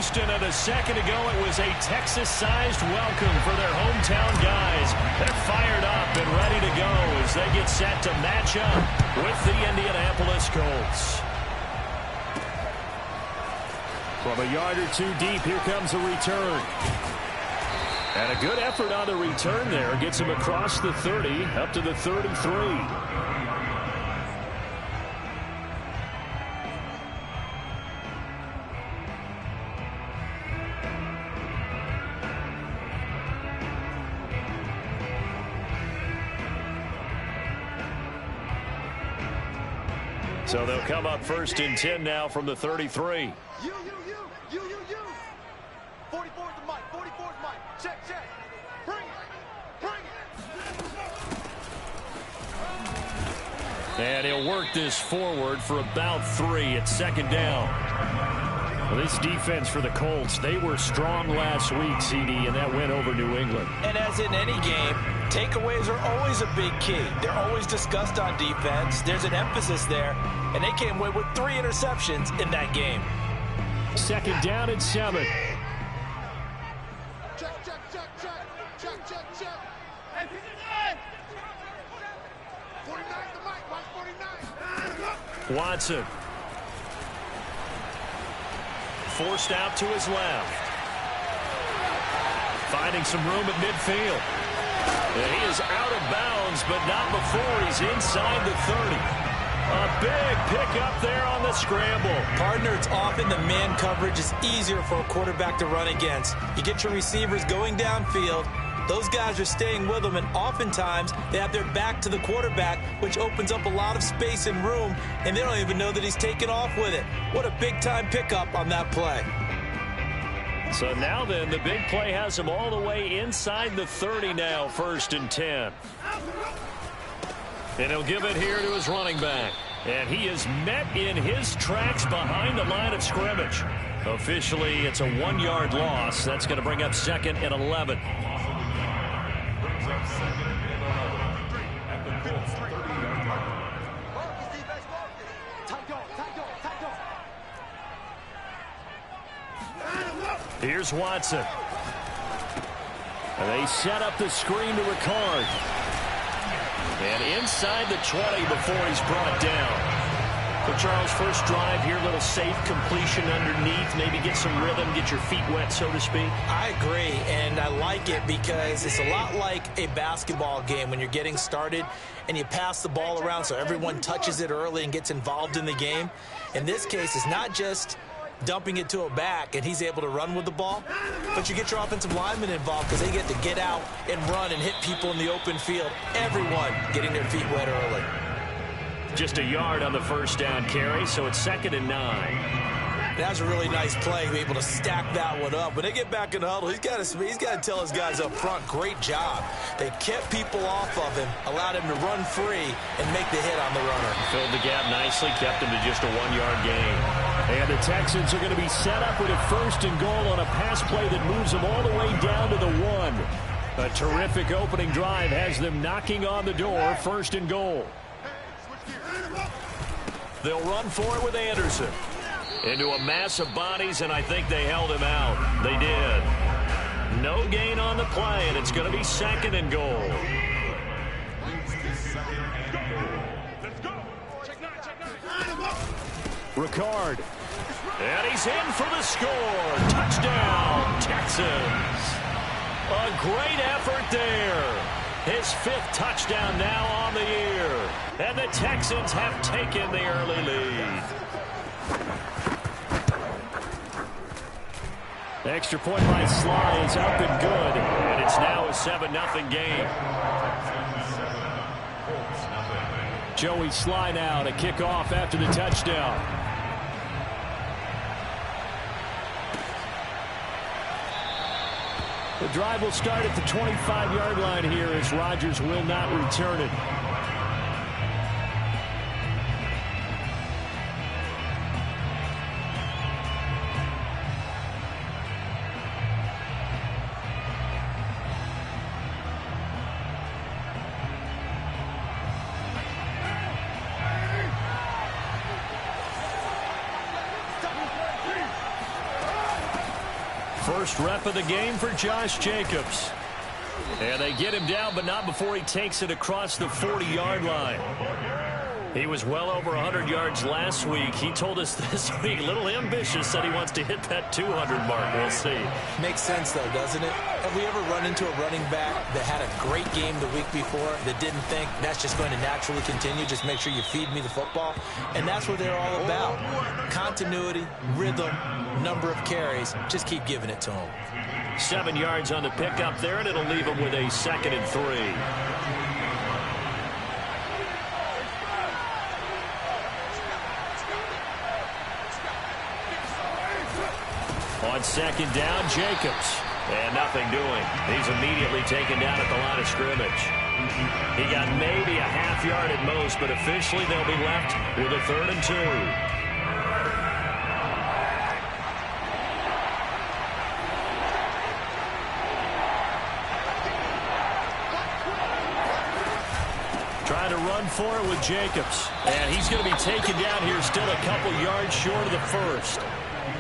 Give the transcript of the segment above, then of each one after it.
Houston, and a second ago it was a Texas-sized welcome for their hometown guys. They're fired up and ready to go as they get set to match up with the Indianapolis Colts. From a yard or two deep, here comes a return. And a good effort on the return there. Gets him across the 30, up to the 33. So they'll come up 1st and 10 now from the 33. 44's the mic. 44's mic. Check. Bring it. And he'll work this forward for about 3 at 2nd down. Well, this defense for the Colts, they were strong last week, CD, and that went over New England. And as in any game, takeaways are always a big key. They're always discussed on defense. There's an emphasis there, and they came away with 3 interceptions in that game. 2nd down and 7. Check. Hey, 49's the mic. Watch 49. Watson. Forced out to his left. Finding some room at midfield. And he is out of bounds, but not before he's inside the 30. A big pickup there on the scramble. Partner, it's often the man coverage is easier for a quarterback to run against. You get your receivers going downfield. Those guys are staying with them, and oftentimes they have their back to the quarterback, which opens up a lot of space and room, and they don't even know that he's taken off with it. What a big-time pickup on that play. So now then, the big play has him all the way inside the 30 now, 1st and 10. And he'll give it here to his running back. And he is met in his tracks behind the line of scrimmage. Officially, it's a 1-yard loss. That's going to bring up 2nd and 11. Here's Watson. And they set up the screen to Ricard. And inside the 20 before he's brought down. For Charles, first drive here, little safe completion underneath. Maybe get some rhythm, get your feet wet, so to speak. I agree, and I like it because it's a lot like a basketball game when you're getting started and you pass the ball around so everyone touches it early and gets involved in the game. In this case, it's not just dumping it to a back and he's able to run with the ball, but you get your offensive linemen involved because they get to get out and run and hit people in the open field. Everyone getting their feet wet early. Just a yard on the first down carry, so it's 2nd and 9. That's a really nice play, be able to stack that one up. When they get back in the huddle, he's got to tell his guys up front, great job. They kept people off of him, allowed him to run free and make the hit on the runner. Filled the gap nicely, kept him to just a 1-yard gain. And the Texans are going to be set up with a 1st and goal on a pass play that moves them all the way down to the 1. A terrific opening drive has them knocking on the door, 1st and goal. They'll run for it with Anderson. Into a mass of bodies, and I think they held him out. They did. No gain on the play, and it's going to be 2nd and goal. Ricard. And he's in for the score. Touchdown, Texans. A great effort there. His 5th touchdown now on the year. And the Texans have taken the early lead. The extra point by Sly is up and good. And it's now a 7-0 game. Joey Sly now to kick off after the touchdown. The drive will start at the 25-yard line here as Rodgers will not return it. First rep of the game for Josh Jacobs. And they get him down, but not before he takes it across the 40-yard line. He was well over 100 yards last week. He told us this week, a little ambitious, said he wants to hit that 200 mark. We'll see. Makes sense, though, doesn't it? Have we ever run into a running back that had a great game the week before that didn't think that's just going to naturally continue? Just make sure you feed me the football. And that's what they're all about. Continuity, rhythm, number of carries. Just keep giving it to him. 7 yards on the pickup there, and it'll leave him with a 2nd and 3. On 2nd down, Jacobs. And nothing doing. He's immediately taken down at the line of scrimmage. He got maybe a half yard at most, but officially they'll be left with a 3rd and 2. Trying to run for it with Jacobs. And he's going to be taken down here still a couple yards short of the first.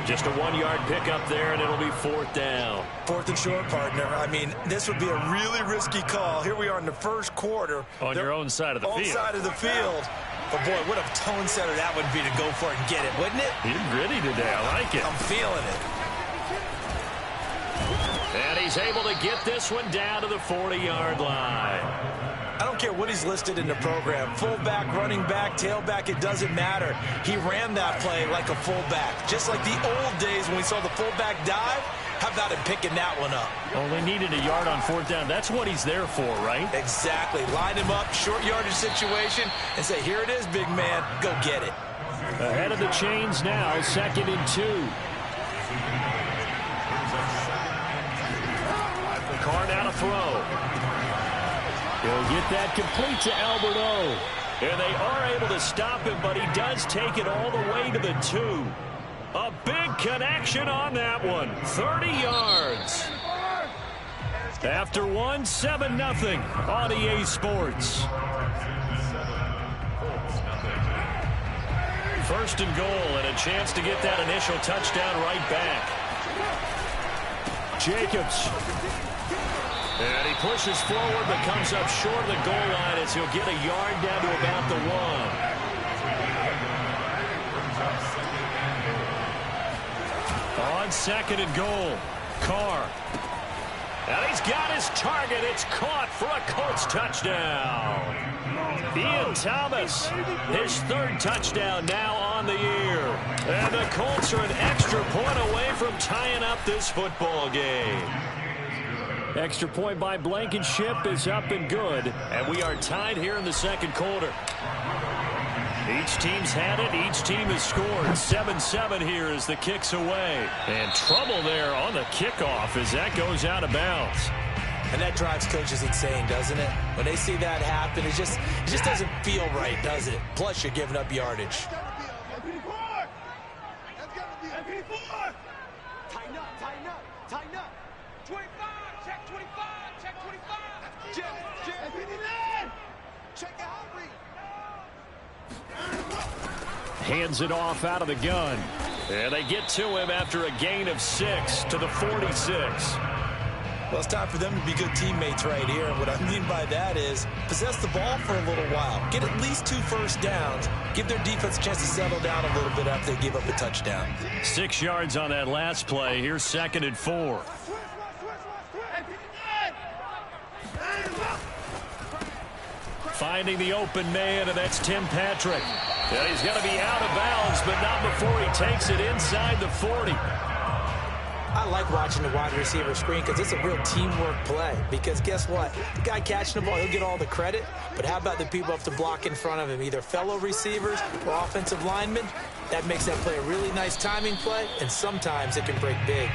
Just a 1-yard pickup there, and it'll be 4th down. 4th and short, partner. I mean, this would be a really risky call. Here we are in the first quarter. On your own side of the field. Own side of the field. But, boy, what a tone setter that would be to go for it and get it, wouldn't it? He's gritty today. I like it. I'm feeling it. And he's able to get this one down to the 40-yard line. I don't care what he's listed in the program. Fullback, running back, tailback, it doesn't matter. He ran that play like a fullback. Just like the old days when we saw the fullback dive. How about him picking that one up? Only needed a yard on 4th down. That's what he's there for, right? Exactly. Line him up, short yardage situation, and say, here it is, big man. Go get it. Ahead of the chains now, 2nd and 2. Carr now to throw. He'll get that complete to Albert O. And they are able to stop him, but he does take it all the way to the 2. A big connection on that one. 30 yards. After 7-0 on EA Sports. 1st and goal, and a chance to get that initial touchdown right back. Jacobs. And he pushes forward, but comes up short of the goal line as he'll get a yard down to about the 1. On 2nd and goal, Carr. And he's got his target. It's caught for a Colts touchdown. Ian Thomas, his 3rd touchdown now on the year. And the Colts are an extra point away from tying up this football game. Extra point by Blankenship is up and good, and we are tied here in the 2nd quarter. Each team's had it. Each team has scored. 7-7 here as the kick's away. And trouble there on the kickoff as that goes out of bounds. And that drives coaches insane, doesn't it? When they see that happen, it just doesn't feel right, does it? Plus, you're giving up yardage. Tighten up, tighten up, tighten up. 25, check 25, check 25. Check out, Hands it off out of the gun. And they get to him after a gain of 6 to the 46. Well, it's time for them to be good teammates right here. And what I mean by that is possess the ball for a little while. Get at least 2 first downs. Give their defense a chance to settle down a little bit after they give up a touchdown. 6 yards on that last play. Here's 2nd and 4. Finding the open man, and that's Tim Patrick. Yeah, he's going to be out of bounds, but not before he takes it inside the 40. I like watching the wide receiver screen because it's a real teamwork play. Because guess what? The guy catching the ball, he'll get all the credit. But how about the people up to block in front of him? Either fellow receivers or offensive linemen. That makes that play a really nice timing play, and sometimes it can break big.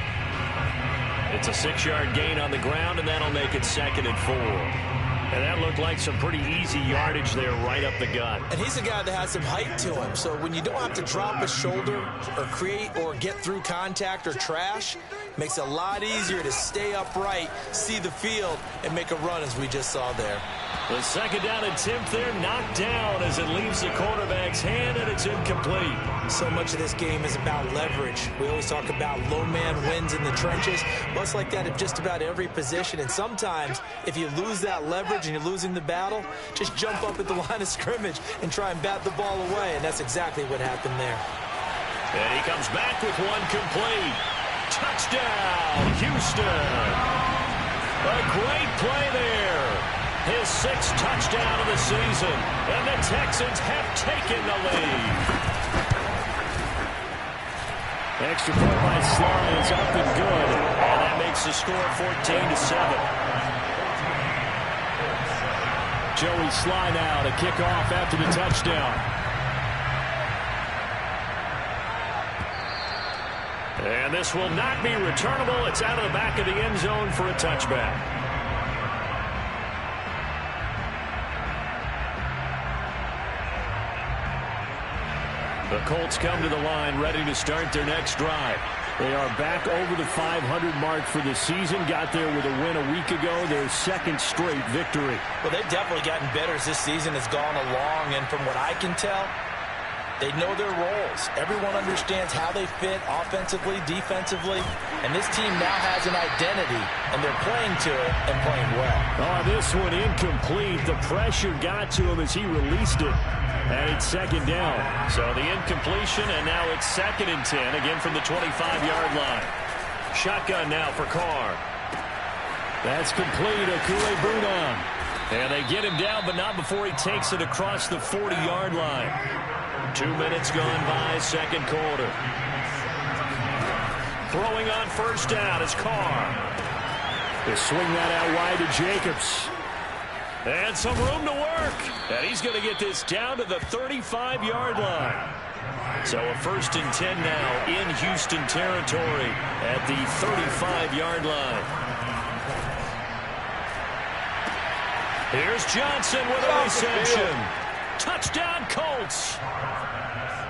It's a 6-yard gain on the ground, and that'll make it 2nd and 4. And that looked like some pretty easy yardage there right up the gut. And he's a guy that has some height to him. So when you don't have to drop a shoulder or create or get through contact or trash, makes it a lot easier to stay upright, see the field, and make a run as we just saw there. The second down attempt there knocked down as it leaves the quarterback's hand, and it's incomplete. So much of this game is about leverage. We always talk about low man wins in the trenches. Well, it's like that at just about every position. And sometimes, if you lose that leverage and you're losing the battle, just jump up at the line of scrimmage and try and bat the ball away. And that's exactly what happened there. And he comes back with one complete. Touchdown, Houston. A great play there. His 6th touchdown of the season, and the Texans have taken the lead. Extra point by Sly is up and good, and that makes the score 14-7. Joey Sly now to kick off after the touchdown. And this will not be returnable. It's out of the back of the end zone for a touchback. The Colts come to the line ready to start their next drive. They are back over the 500 mark for the season. Got there with a win a week ago, their 2nd straight victory. Well, they've definitely gotten better as this season has gone along, and from what I can tell, they know their roles. Everyone understands how they fit offensively, defensively, and this team now has an identity, and they're playing to it and playing well. Oh, this one incomplete. The pressure got to him as he released it. And it's 2nd down. So the incompletion, and now it's 2nd and 10, again from the 25-yard line. Shotgun now for Carr. That's complete. Okue-Buna. And they get him down, but not before he takes it across the 40-yard line. 2 minutes gone by, 2nd quarter. Throwing on 1st down is Carr. They swing that out wide to Jacobs. And some room to work. And he's going to get this down to the 35-yard line. So a 1st and 10 now in Houston territory at the 35-yard line. Here's Johnson with a reception. Touchdown Colts.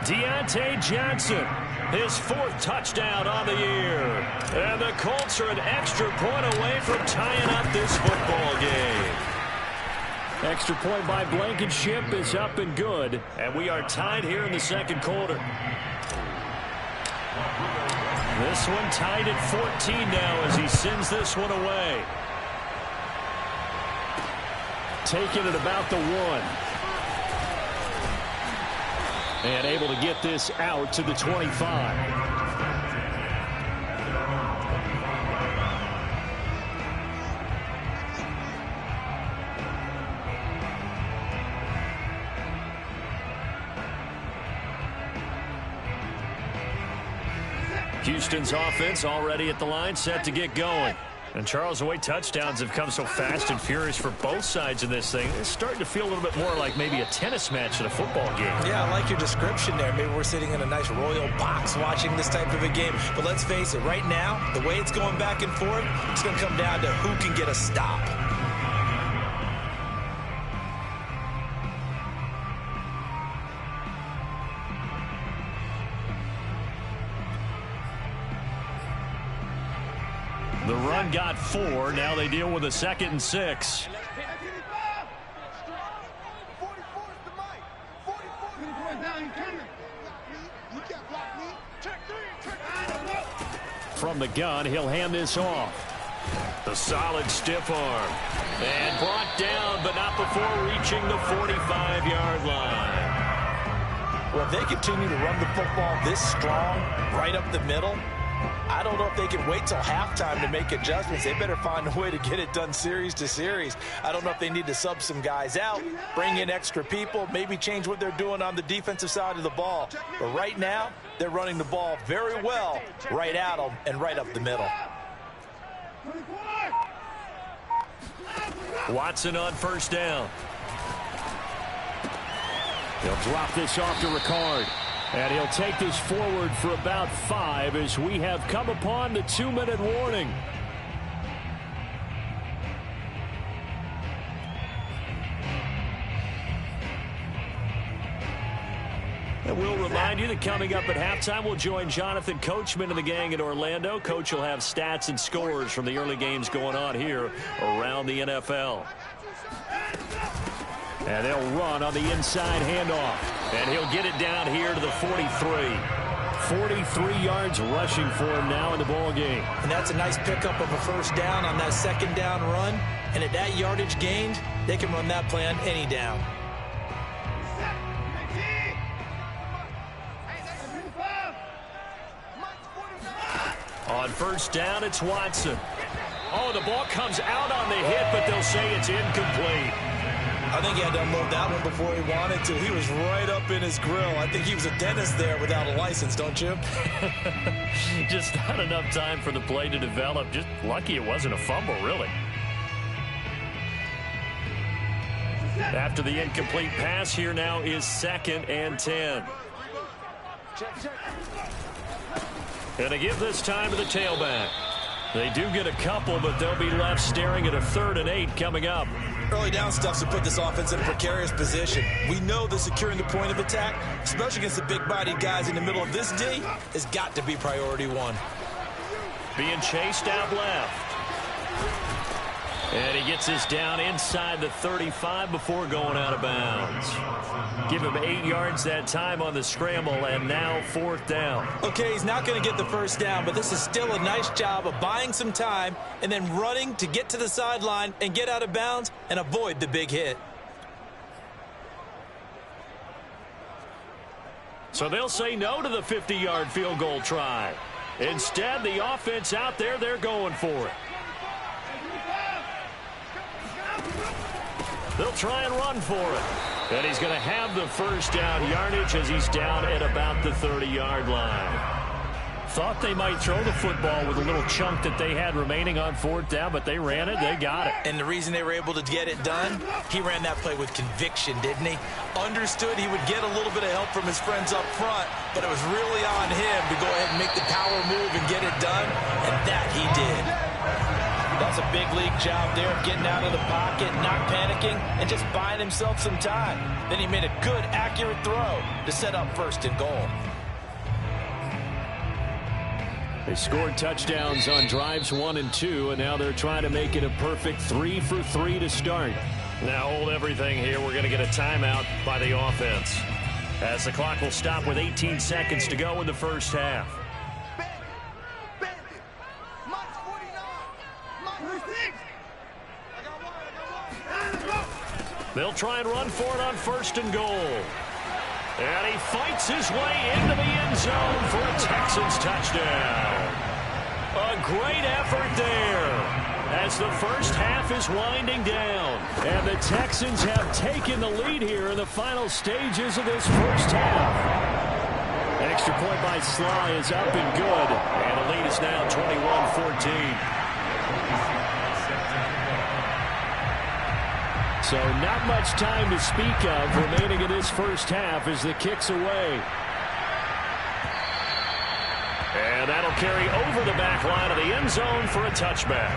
Deontay Johnson, his 4th touchdown on the year. And the Colts are an extra point away from tying up this football game. Extra point by Blankenship is up and good. And we are tied here in the 2nd quarter. This one tied at 14 now as he sends this one away. Taking it about the 1. And able to get this out to the 25. Houston's offense already at the line, set to get going. And Charles, the way touchdowns have come so fast and furious for both sides of this thing, it's starting to feel a little bit more like maybe a tennis match than a football game. Yeah, I like your description there. Maybe we're sitting in a nice royal box watching this type of a game. But let's face it, right now, the way it's going back and forth, it's going to come down to who can get a stop. The run got 4. Now they deal with a 2nd and 6. From the gun, he'll hand this off. The solid stiff arm. And brought down, but not before reaching the 45-yard line. Well, if they continue to run the football this strong, right up the middle, I don't know if they can wait till halftime to make adjustments. They better find a way to get it done series to series. I don't know if they need to sub some guys out, bring in extra people, maybe change what they're doing on the defensive side of the ball. But right now, they're running the ball very well right at them and right up the middle. Watson on 1st down. He'll drop this off to Ricard. And he'll take this forward for about 5 as we have come upon the 2-minute warning. And we'll remind you that coming up at halftime, we'll join Jonathan Coachman and the gang in Orlando. Coach will have stats and scores from the early games going on here around the NFL. And they'll run on the inside handoff. And he'll get it down here to the 43. 43 yards rushing for him now in the ball game. And that's a nice pickup of a first down on that second down run. And at that yardage gained, they can run that play on any down. On first down, it's Watson. Oh, the ball comes out on the hit, but they'll say it's incomplete. I think he had to unload that one before he wanted to. He was right up in his grill. I think he was a dentist there without a license, don't you? Just not enough time for the play to develop. Just lucky it wasn't a fumble, really. After the incomplete pass, here now is 2nd and 10. And they give this time to the tailback. They do get a couple, but they'll be left staring at a 3rd and 8 coming up. Early down stuff's to put this offense in a precarious position. We know that securing the point of attack, especially against the big-bodied guys in the middle of this D, has got to be priority one. Being chased out left. And he gets this down inside the 35 before going out of bounds. Give him 8 yards that time on the scramble, and now 4th down. Okay, he's not going to get the first down, but this is still a nice job of buying some time and then running to get to the sideline and get out of bounds and avoid the big hit. So they'll say no to the 50-yard field goal try. Instead, the offense out there, they're going for it. They'll try and run for it. And he's going to have the first down yardage as he's down at about the 30-yard line. Thought they might throw the football with a little chunk that they had remaining on 4th down, but they ran it. They got it. And the reason they were able to get it done, he ran that play with conviction, didn't he? Understood he would get a little bit of help from his friends up front, but it was really on him to go ahead and make the power move and get it done, and that he did. That's a big league job there of getting out of the pocket, not panicking, and just buying himself some time. Then he made a good, accurate throw to set up 1st and goal. They scored touchdowns on drives 1 and 2, and now they're trying to make it a perfect 3 for 3 to start. Now hold everything here. We're going to get a timeout by the offense, as the clock will stop with 18 seconds to go in the first half. They'll try and run for it on 1st and goal. And he fights his way into the end zone for a Texans touchdown. A great effort there as the first half is winding down. And the Texans have taken the lead here in the final stages of this first half. An extra point by Sly is up and good. And the lead is now 21-14. So not much time to speak of remaining in this first half as the kick's away. And that'll carry over the back line of the end zone for a touchback.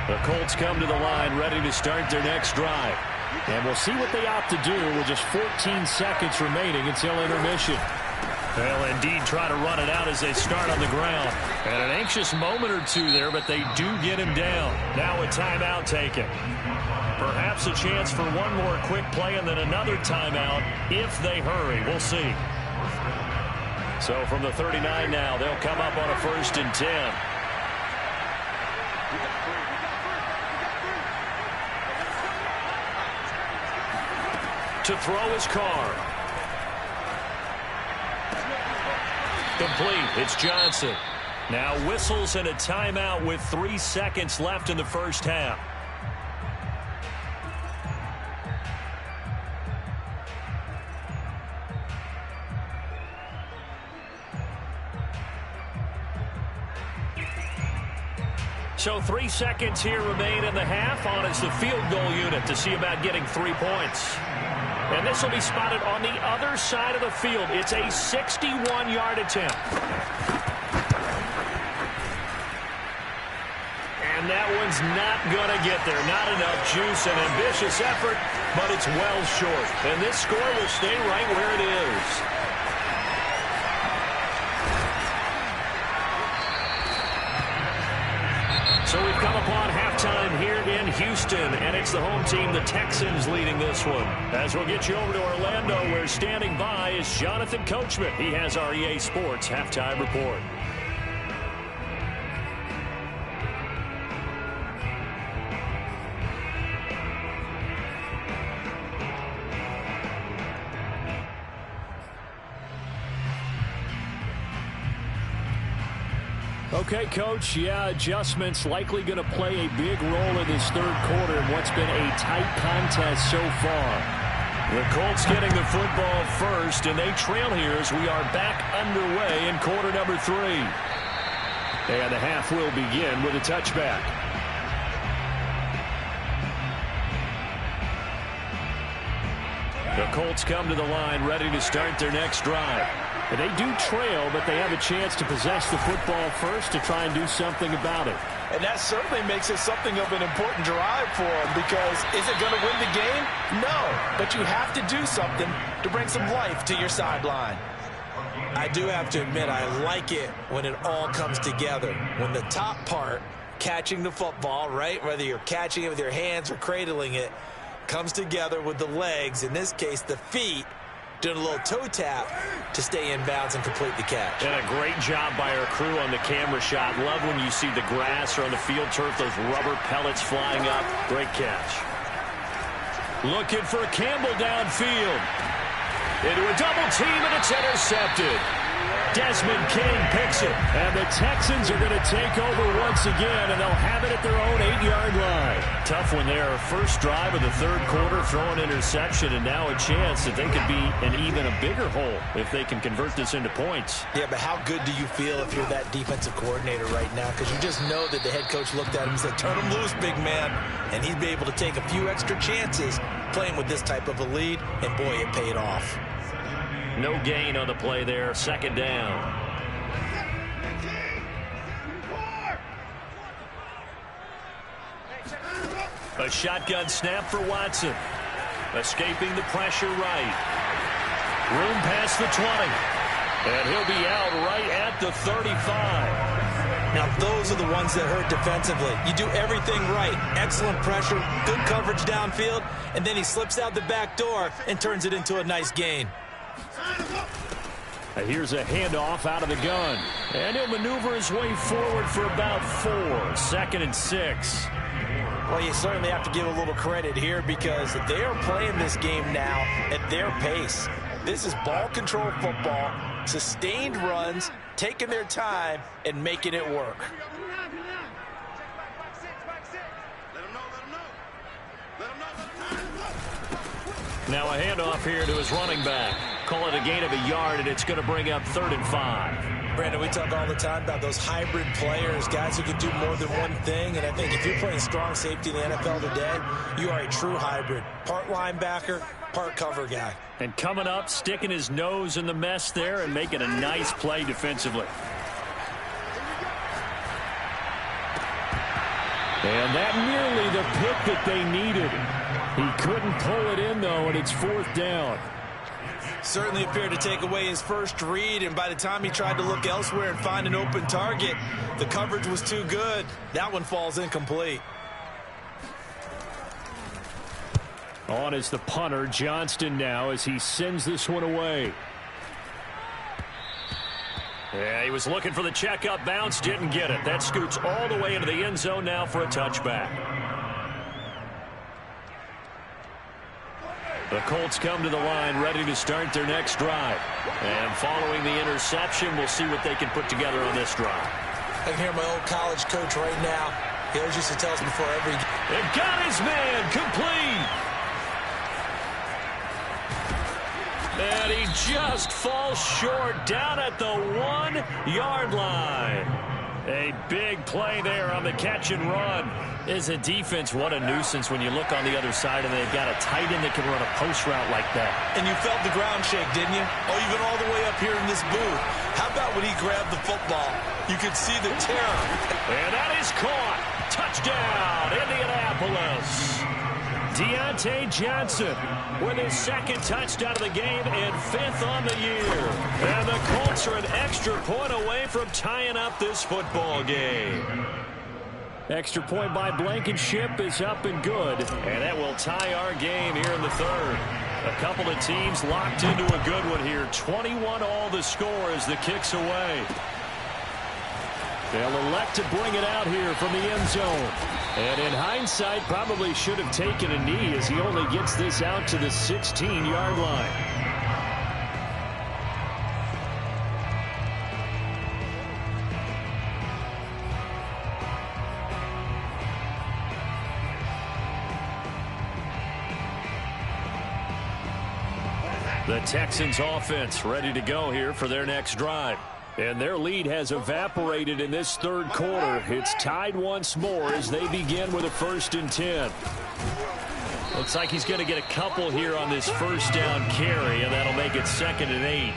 The Colts come to the line ready to start their next drive. And we'll see what they opt to do with just 14 seconds remaining until intermission. They'll indeed try to run it out as they start on the ground. And an anxious moment or two there, but they do get him down. Now a timeout taken. Perhaps a chance for one more quick play and then another timeout if they hurry. We'll see. So from the 39 now, they'll come up on a 1st and 10. To throw his Carr. Complete. It's Johnson. Now whistles and a timeout with 3 seconds left in the first half. So 3 seconds here remain in the half. On is the field goal unit to see about getting 3 points. And this will be spotted on the other side of the field. It's a 61-yard attempt. And that one's not going to get there. Not enough juice. An ambitious effort but it's well short. And this score will stay right where it is. So we've come upon halftime here in Houston, and it's the home team, the Texans, leading this one. As we'll get you over to Orlando, where standing by is Jonathan Coachman. He has our EA Sports halftime report. Okay, Coach, adjustments likely going to play a big role in this third quarter in what's been a tight contest so far. The Colts getting the football first, and they trail here as we are back underway in quarter number 3. And the half will begin with a touchback. The Colts come to the line ready to start their next drive. And they do trail, but they have a chance to possess the football first to try and do something about it. And that certainly makes it something of an important drive for them, because is it going to win the game? No, but you have to do something to bring some life to your sideline. I do have to admit, I like it when it all comes together. When the top part, catching the football, right, whether you're catching it with your hands or cradling it, comes together with the legs, in this case the feet, doing a little toe tap to stay in bounds and complete the catch. And a great job by our crew on the camera shot. Love when you see the grass or on the field turf, those rubber pellets flying up. Great catch. Looking for Campbell downfield. Into a double team, and it's intercepted. Desmond King picks it. And the Texans are going to take over once again, and they'll have it at their own 8-yard line. Tough one there. First drive of the third quarter, throwing interception, and now a chance that they could be in even a bigger hole if they can convert this into points. Yeah, but how good do you feel if you're that defensive coordinator right now? Because you just know that the head coach looked at him and said, turn him loose, big man. And he'd be able to take a few extra chances playing with this type of a lead, and boy, it paid off. No gain on the play there. Second down. A shotgun snap for Watson. Escaping the pressure right. Room past the 20. And he'll be out right at the 35. Now, those are the ones that hurt defensively. You do everything right. Excellent pressure, good coverage downfield, and then he slips out the back door and turns it into a nice gain. Here's a handoff out of the gun. And he'll maneuver his way forward for about 4. 2nd and 6. Well, you certainly have to give a little credit here, because they are playing this game now at their pace. This is ball control football, sustained runs, taking their time and making it work. Now a handoff here to his running back. Call it a gain of a yard, and it's going to bring up 3rd and 5. Brandon, we talk all the time about those hybrid players, guys who can do more than one thing. And I think if you're playing strong safety in the NFL today, you are a true hybrid. Part linebacker, part cover guy. And coming up, sticking his nose in the mess there and making a nice play defensively. And that nearly the pick that they needed. He couldn't pull it in, though, and it's 4th down. Certainly appeared to take away his first read, and by the time he tried to look elsewhere and find an open target, the coverage was too good. That one falls incomplete. On is the punter, Johnston, now, as he sends this one away. Yeah, he was looking for the checkup bounce, didn't get it. That scoots all the way into the end zone now for a touchback. The Colts come to the line ready to start their next drive. And following the interception, we'll see what they can put together on this drive. I can hear my old college coach right now. He always used to tell us before every game. It got his man complete. And he just falls short down at the 1-yard line. A big play there on the catch and run. As a defense, what a nuisance when you look on the other side and they've got a tight end that can run a post route like that. And you felt the ground shake, didn't you? Oh, even all the way up here in this booth. How about when he grabbed the football? You could see the terror. And that is caught. Touchdown, Indianapolis. Deontay Johnson with his second touchdown of the game and 5th on the year. And the Colts are an extra point away from tying up this football game. Extra point by Blankenship is up and good. And that will tie our game here in the third. A couple of teams locked into a good one here. 21 all the score as the kick's away. They'll elect to bring it out here from the end zone. And in hindsight, probably should have taken a knee as he only gets this out to the 16-yard line. The Texans offense ready to go here for their next drive. And their lead has evaporated in this third quarter. It's tied once more as they begin with a 1st and 10. Looks like he's going to get a couple here on this first down carry, and that'll make it 2nd and 8.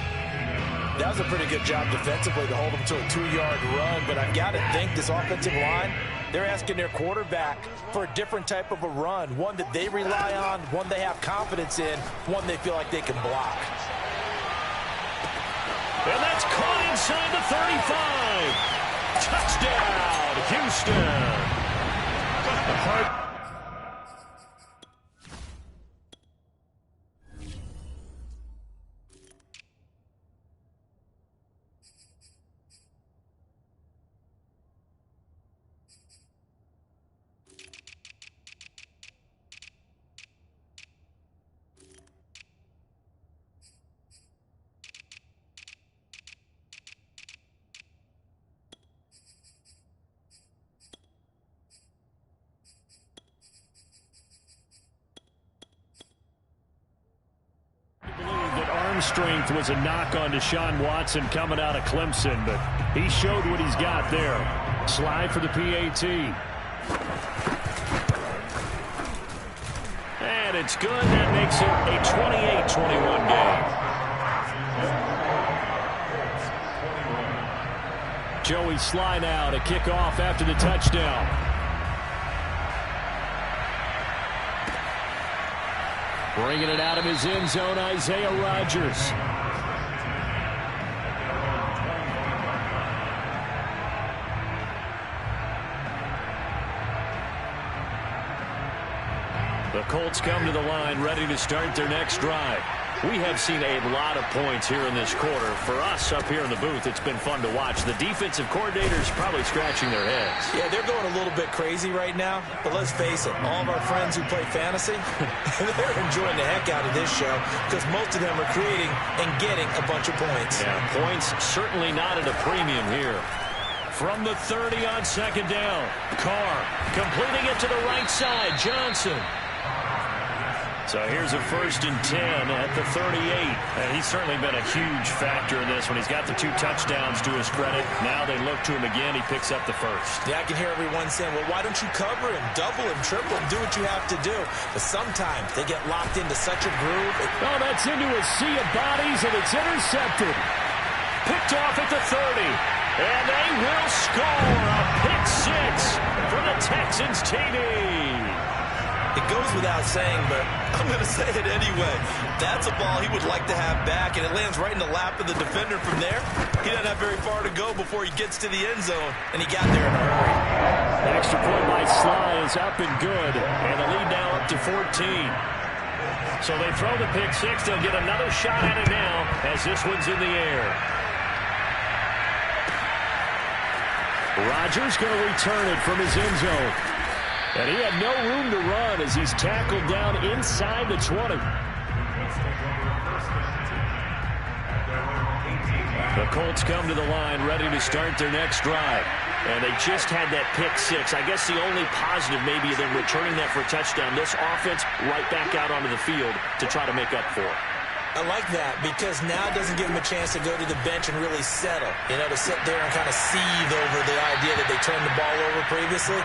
That was a pretty good job defensively to hold him to a 2-yard run, but I've got to think this offensive line, they're asking their quarterback for a different type of a run, one that they rely on, one they have confidence in, one they feel like they can block. And that's caught inside the 35. Touchdown, Houston. Strength was a knock on Deshaun Watson coming out of Clemson, but he showed what he's got there. Slide for the PAT. And it's good. That makes it a 28-21 game. Joey Sly now to kick off after the touchdown. Bringing it out of his end zone, Isaiah Rodgers. The Colts come to the line ready to start their next drive. We have seen a lot of points here in this quarter. For us up here in the booth, it's been fun to watch. The defensive coordinators probably scratching their heads. Yeah, they're going a little bit crazy right now. But let's face it, all of our friends who play fantasy, they're enjoying the heck out of this show because most of them are creating and getting a bunch of points. Yeah, points certainly not at a premium here. From the 30 on 2nd down, Carr completing it to the right side, Johnson. So here's a 1st and 10 at the 38. And he's certainly been a huge factor in this when he's got the 2 touchdowns to his credit. Now they look to him again. He picks up the first. Yeah, I can hear everyone saying, well, why don't you cover him, double him, triple him, do what you have to do. But sometimes they get locked into such a groove. Oh, that's into a sea of bodies, and it's intercepted. Picked off at the 30. And they will score a pick 6 for the Texans TD. It goes without saying, but I'm going to say it anyway. That's a ball he would like to have back, and it lands right in the lap of the defender from there. He doesn't have very far to go before he gets to the end zone, and he got there in a hurry. The extra point by Sly is up and good, and the lead now up to 14. So they throw the pick 6. They'll get another shot at it now as this one's in the air. Rodgers going to return it from his end zone. And he had no room to run as he's tackled down inside the 20. The Colts come to the line ready to start their next drive. And they just had that pick 6. I guess the only positive maybe than returning that for a touchdown. This offense right back out onto the field to try to make up for it. I like that because now it doesn't give them a chance to go to the bench and really settle, to sit there and kind of seethe over the idea that they turned the ball over previously.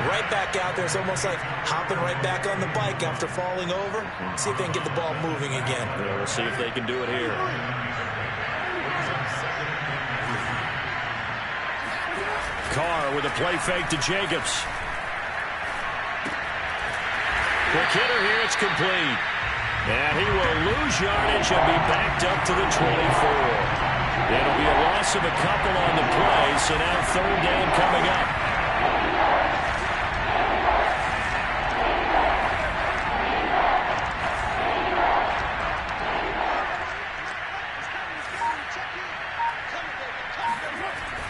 Right back out there, it's almost like hopping right back on the bike after falling over. See if they can get the ball moving again. Yeah, we'll see if they can do it here. Carr with a play fake to Jacobs. Quick hitter here. It's complete. And he will lose yardage and be backed up to the 24. It'll be a loss of a couple on the play, so now third down coming up.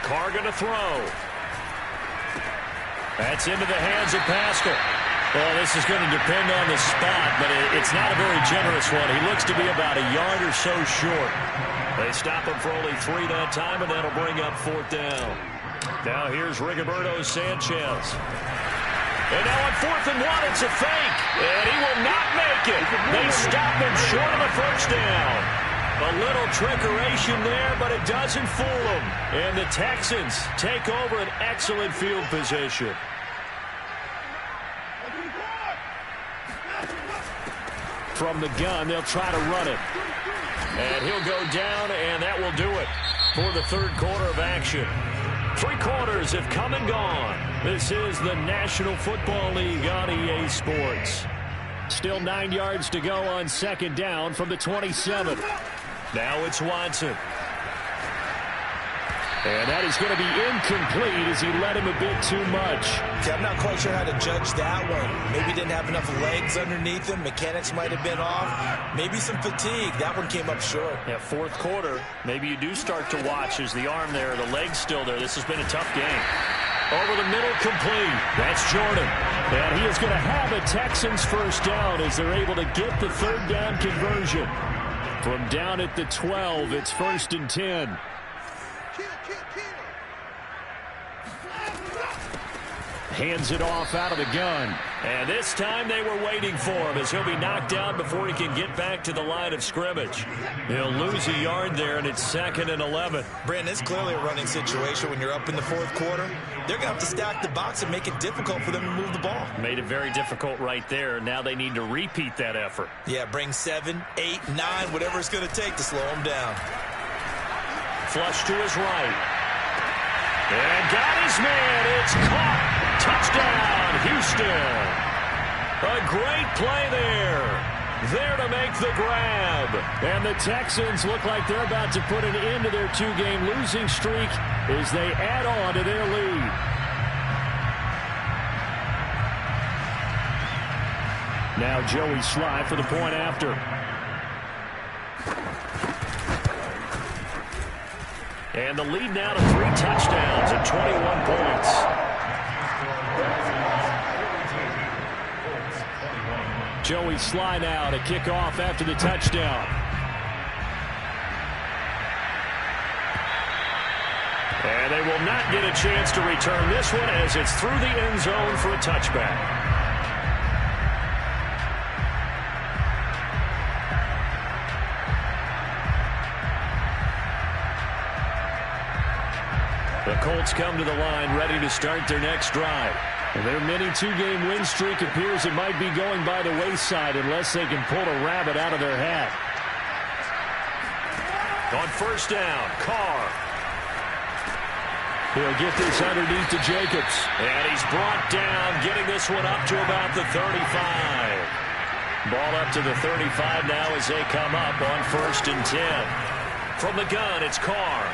Carr going to throw. That's into the hands of Pascal. Well, this is going to depend on the spot, but it's not a very generous one. He looks to be about a yard or so short. They stop him for only 3 that time, and that'll bring up fourth down. Now here's Rigoberto Sanchez. And now on 4th and 1, it's a fake. And he will not make it. They stop him short of the first down. A little trickeration there, but it doesn't fool them. And the Texans take over an excellent field position. From the gun, they'll try to run it. And he'll go down, and that will do it for the third quarter of action. 3 quarters have come and gone. This is the National Football League on EA Sports. Still 9 yards to go on second down from the 27. Now it's Watson. And that is going to be incomplete as he led him a bit too much. Okay, I'm not quite sure how to judge that one. Maybe he didn't have enough legs underneath him. Mechanics might have been off. Maybe some fatigue. That one came up short. Yeah, fourth quarter, maybe you do start to watch as the arm there, the leg's still there. This has been a tough game. Over the middle, complete. That's Jordan. And he is going to have a Texans first down as they're able to get the third down conversion. From down at the 12, it's 1st and 10. Hands it off out of the gun. And this time they were waiting for him as he'll be knocked down before he can get back to the line of scrimmage. He'll lose a yard there, and it's 2nd and 11. Brandon, it's clearly a running situation when you're up in the fourth quarter. They're going to have to stack the box and make it difficult for them to move the ball. Made it very difficult right there. Now they need to repeat that effort. Yeah, bring 7, 8, 9, whatever it's going to take to slow them down. Flush to his right. And got his man. It's caught. Touchdown, Houston. A great play there. There to make the grab. And the Texans look like they're about to put an end to their 2-game losing streak as they add on to their lead. Now Joey Sly for the point after. And the lead now to 3 touchdowns and 21 points. Joey Sly now to kick off after the touchdown. And they will not get a chance to return this one as it's through the end zone for a touchback. The Colts come to the line ready to start their next drive. And their mini 2-game win streak appears it might be going by the wayside unless they can pull a rabbit out of their hat. On first down, Carr. He'll get this underneath to Jacobs. And he's brought down, getting this one up to about the 35. Ball up to the 35 now as they come up on 1st and 10. From the gun, it's Carr.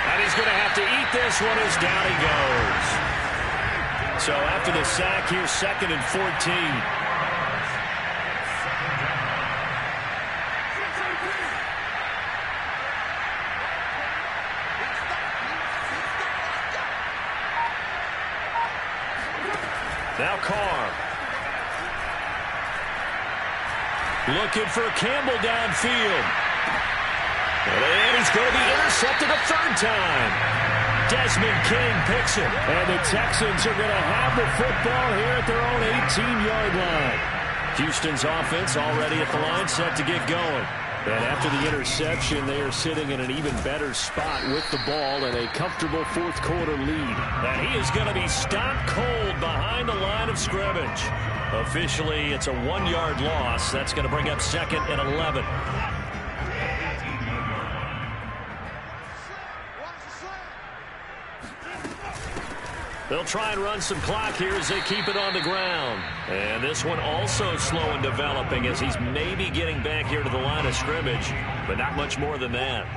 And he's going to have to eat this one as down he goes. So after the sack, here's 2nd and 14. Now Carr. Looking for Campbell downfield. And he's going to be intercepted a 3rd time. Desmond King picks it. And the Texans are going to have the football here at their own 18-yard line. Houston's offense already at the line, set to get going. And after the interception, they are sitting in an even better spot with the ball and a comfortable 4th quarter lead. And he is going to be stopped cold behind the line of scrimmage. Officially, it's a 1-yard loss. That's going to bring up 2nd and 11. They'll try and run some clock here as they keep it on the ground. And this one also slow in developing as he's maybe getting back here to the line of scrimmage, but not much more than that.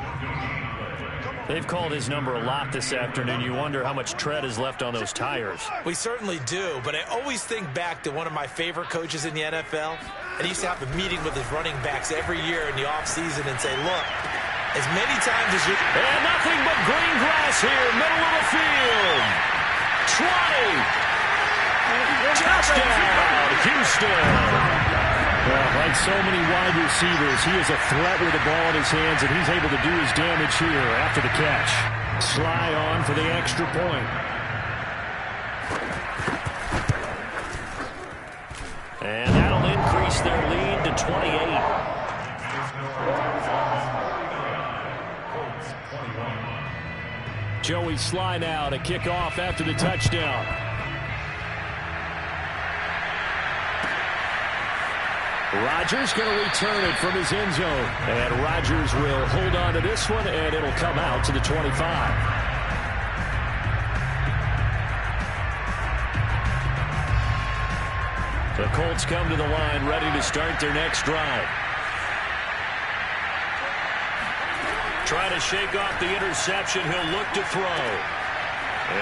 They've called his number a lot this afternoon. You wonder how much tread is left on those tires. We certainly do, but I always think back to one of my favorite coaches in the NFL. And he used to have a meeting with his running backs every year in the offseason and say, look, as many times as you... And nothing but green grass here, middle of the field. 20. Touchdown, Houston. Well, like so many wide receivers, he is a threat with the ball in his hands, and he's able to do his damage here after the catch. Sly on for the extra point. And that'll increase their lead to 28. Joey Sly now to kick off after the touchdown. Rodgers going to return it from his end zone. And Rodgers will hold on to this one, and it'll come out to the 25. The Colts come to the line, ready to start their next drive. Try to shake off the interception. He'll look to throw.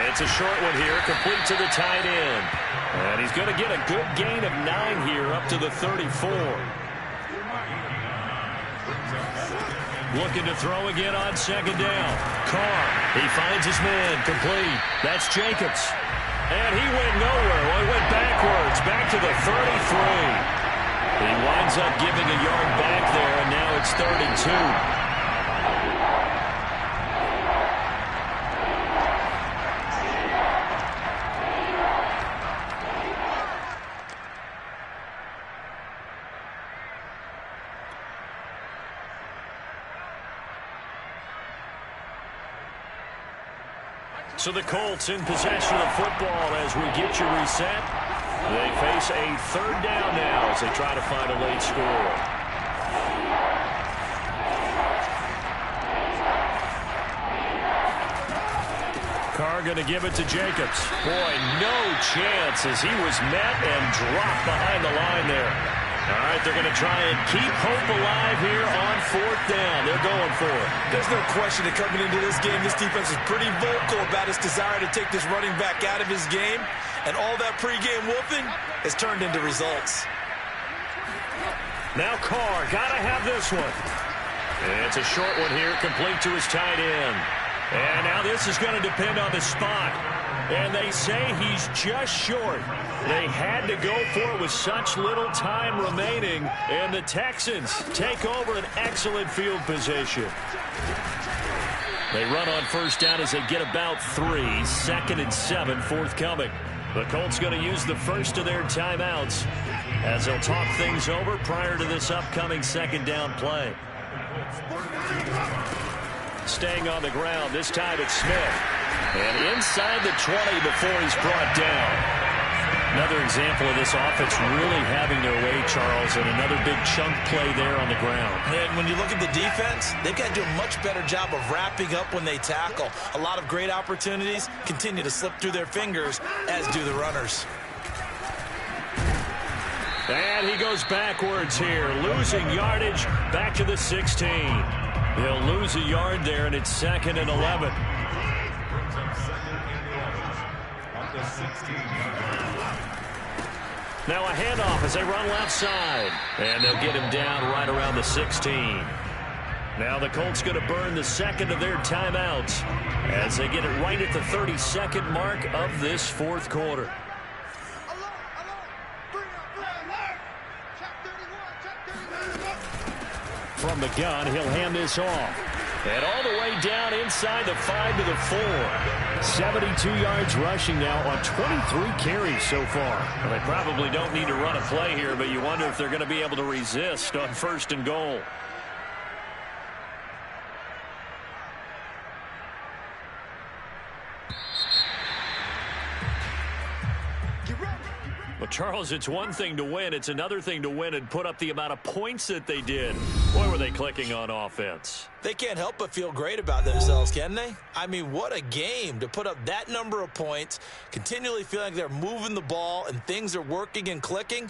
It's a short one here, complete to the tight end. And he's going to get a good gain of 9 here up to the 34. Looking to throw again on second down. Carr, he finds his man, complete. That's Jacobs. And he went nowhere. Well, he went backwards, back to the 33. He winds up giving a yard back there, and now it's 32. So the Colts in possession of the football as we get you reset. They face a third down now as they try to find a late score. Carr going to give it to Jacobs. Boy, no chance as he was met and dropped behind the line there. All right, they're going to try and keep hope alive here on fourth down. They're going for it. There's no question that coming into this game, this defense is pretty vocal about its desire to take this running back out of his game. And all that pregame whooping has turned into results. Now Carr, got to have this one. And it's a short one here, complete to his tight end. And now this is going to depend on the spot. And they say he's just short. They had to go for it with such little time remaining. And the Texans take over an excellent field position. They run on first down as they get about 3. 2nd and 7 forthcoming. The Colts going to use the first of their timeouts as they'll talk things over prior to this upcoming second down play. Staying on the ground, this time it's Smith. And inside the 20 before he's brought down. Another example of this offense really having their way, Charles, and another big chunk play there on the ground. And when you look at the defense, they've got to do a much better job of wrapping up when they tackle. A lot of great opportunities continue to slip through their fingers, as do the runners. And he goes backwards here, losing yardage back to the 16. He'll lose a yard there, and it's 2nd and 11. Now a handoff as they run left side. And they'll get him down right around the 16. Now the Colts going to burn the second of their timeouts as they get it right at the 32nd mark of this fourth quarter. From the gun, he'll hand this off. And all the way down inside the 5 to the 4. 72 yards rushing now on 23 carries so far. Well, they probably don't need to run a play here, but you wonder if they're going to be able to resist on 1st and goal. Well, Charles, it's one thing to win. It's another thing to win and put up the amount of points that they did. Boy, were they clicking on offense. They can't help but feel great about themselves, can they? I mean, what a game to put up that number of points, continually feeling like they're moving the ball and things are working and clicking.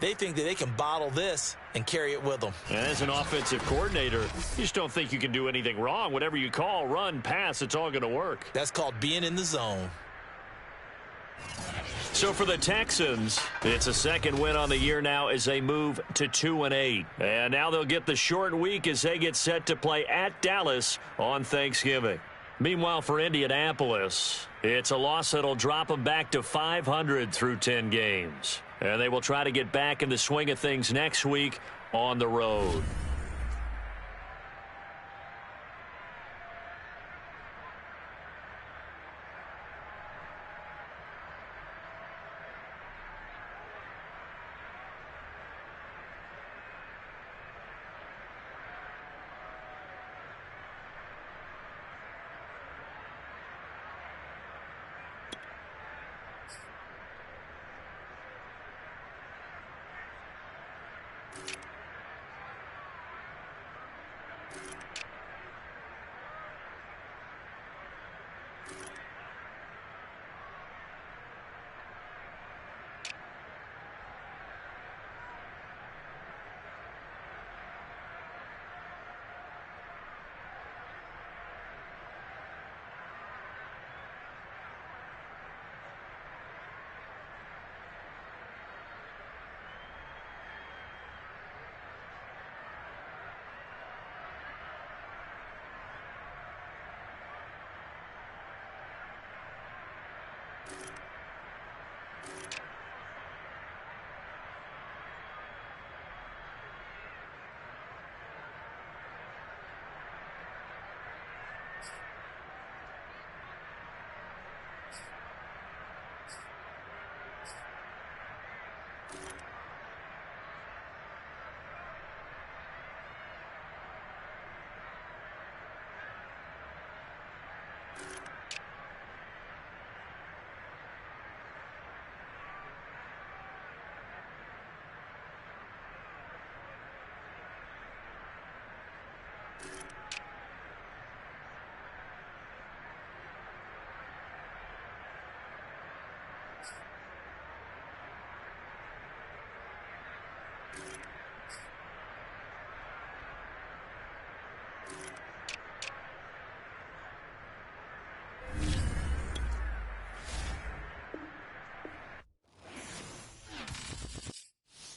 They think that they can bottle this and carry it with them. And as an offensive coordinator, you just don't think you can do anything wrong. Whatever you call, run, pass, it's all going to work. That's called being in the zone. So for the Texans, it's a second win on the year now as they move to 2-8. And now they'll get the short week as they get set to play at Dallas on Thanksgiving. Meanwhile, for Indianapolis, it's a loss that'll drop them back to 500 through 10 games. And they will try to get back in the swing of things next week on the road.